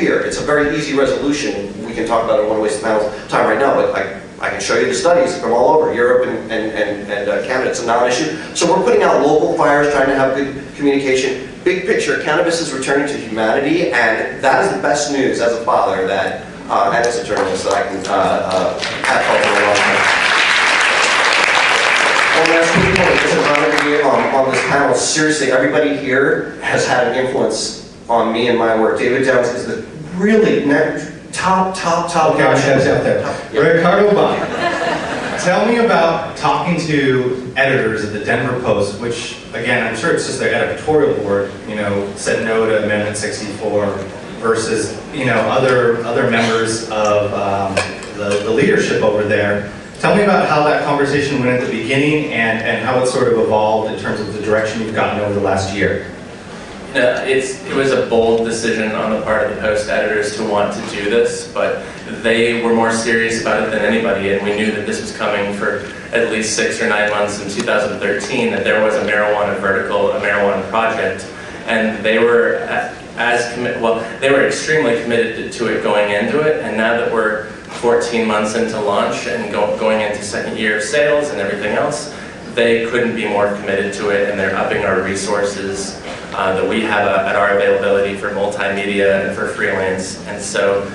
fear. It's a very easy resolution. We can talk about it. I don't want to waste the panel's time right now, but I can show you the studies from all over Europe and Canada. It's a non-issue. So we're putting out local fires, trying to have good communication. Big picture, cannabis is returning to humanity, and that is the best news as a father that, and as a journalist, that I can have felt for a long time. And that's really cool. It's an honor to be on this panel. Seriously, everybody here has had an influence on me and my work. David Downs is the really top. Okay, I'll shout out there. Ricardo, Baca. Tell me about talking to editors at the Denver Post, which, again, I'm sure it's just their editorial board, you know, said no to Amendment 64 versus, you know, other members of the leadership over there. Tell me about how that conversation went at the beginning and how it sort of evolved in terms of the direction you've gotten over the last year. It was a bold decision on the part of the Post editors to want to do this, but they were more serious about it than anybody, and we knew that this was coming for at least 6 or 9 months in 2013, that there was a marijuana vertical, a marijuana project, and they were they were extremely committed to it going into it, and now that we're 14 months into launch and going into second year of sales and everything else, they couldn't be more committed to it, and they're upping our resources that we have at our availability for multimedia and for freelance. And so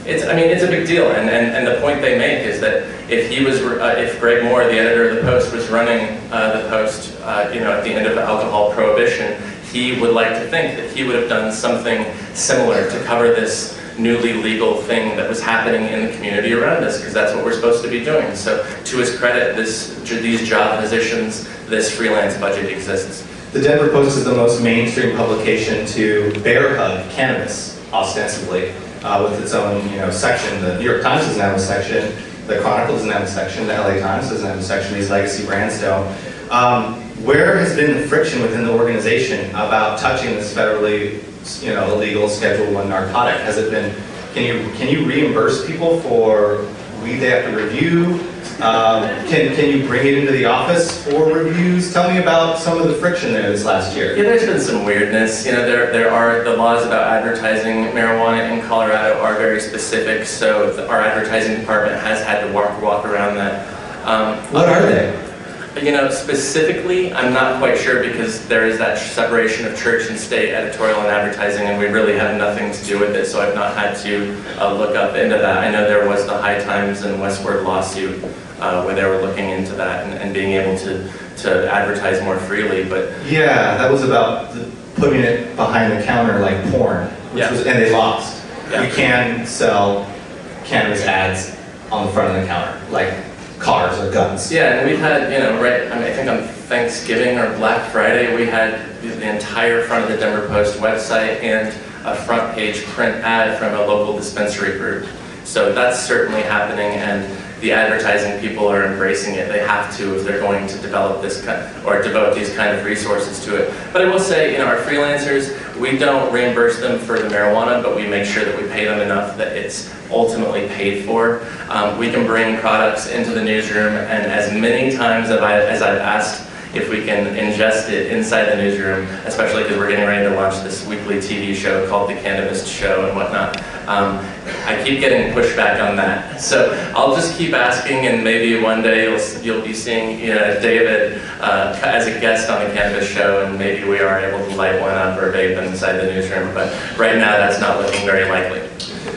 it's a big deal. And the point they make is that if Greg Moore, the editor of the Post, was running the Post, you know, at the end of alcohol prohibition, he would like to think that he would have done something similar to cover this newly legal thing that was happening in the community around us, because that's what we're supposed to be doing. So to his credit, these job positions, this freelance budget exists. The Denver Post is the most mainstream publication to bear hug cannabis, ostensibly, with its own, you know, section. The New York Times doesn't have a section, the Chronicle doesn't have a section, the LA Times doesn't have a section, these legacy brands don't. Where has been the friction within the organization about touching this federally, you know, illegal Schedule I narcotic? Has it been, can you reimburse people for weed they have to review? Can you bring it into the office for reviews? Tell me about some of the friction there this last year. Yeah, there's been some weirdness. You know, there are the laws about advertising marijuana in Colorado are very specific, so our advertising department has had to walk around that. What are they? You know, specifically, I'm not quite sure, because there is that separation of church and state, editorial and advertising, and we really have nothing to do with it, so I've not had to look up into that. I know there was the High Times and Westward lawsuit where they were looking into that and being able to advertise more freely, but... Yeah, that was about putting it behind the counter like porn, and they lost. Yeah. You can sell cannabis ads on the front of the counter, like cars or guns. Yeah, and we've had, you know, I think on Thanksgiving or Black Friday, we had the entire front of the Denver Post website and a front page print ad from a local dispensary group. So that's certainly happening, and the advertising people are embracing it. They have to if they're going to develop this or devote these kind of resources to it. But I will say, you know, our freelancers, we don't reimburse them for the marijuana, but we make sure that we pay them enough that it's ultimately paid for. We can bring products into the newsroom, and as many times as I've asked if we can ingest it inside the newsroom, especially because we're getting ready to launch this weekly TV show called The Cannabis Show and whatnot. I keep getting pushback on that. So I'll just keep asking, and maybe one day you'll be seeing, you know, David as a guest on The Cannabis Show, and maybe we are able to light one up or vape inside the newsroom, but right now that's not looking very likely.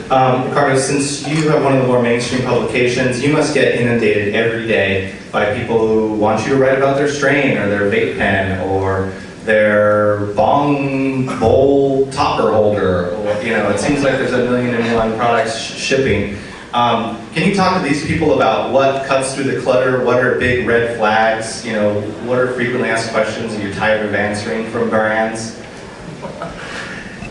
Ricardo, since you have one of the more mainstream publications, you must get inundated every day by people who want you to write about their strain or their vape pen or their bong bowl topper holder. Or, you know, it seems like there's 1,000,001 products shipping. Can you talk to these people about what cuts through the clutter? What are big red flags? You know, what are frequently asked questions that you're tired of answering from brands?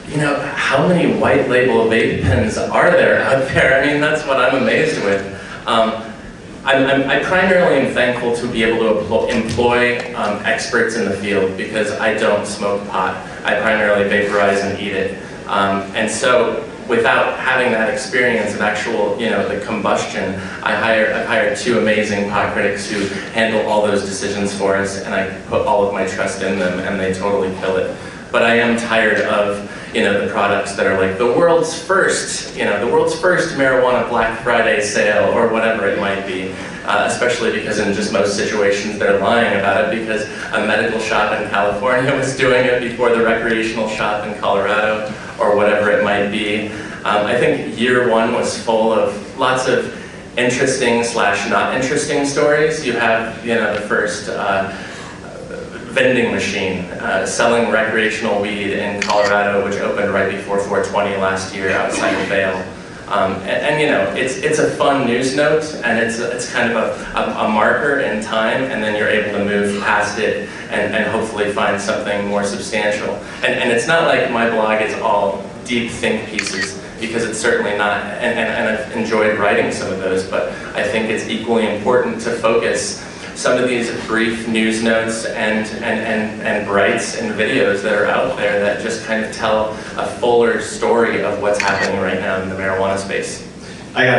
You know, how many white label vape pens are there out there? I mean, that's what I'm amazed with. I primarily am thankful to be able to employ experts in the field, because I don't smoke pot. I primarily vaporize and eat it. And so without having that experience of actual, you know, the combustion, I've hired 2 amazing pot critics who handle all those decisions for us, and I put all of my trust in them, and they totally kill it. But I am tired of, the products that are like the world's first marijuana Black Friday sale or whatever it might be. Especially because in just most situations they're lying about it because a medical shop in California was doing it before the recreational shop in Colorado or whatever it might be. I think year one was full of lots of interesting / not interesting stories. You have, the first vending machine selling recreational weed in Colorado, which opened right before 420 last year outside of Vail. It's a fun news note, and it's kind of a marker in time, and then you're able to move past it and hopefully find something more substantial. And it's not like my blog is all deep think pieces, because it's certainly not, and I've enjoyed writing some of those, but I think it's equally important to focus some of these brief news notes and brights and videos that are out there that just kind of tell a fuller story of what's happening right now in the marijuana space. I got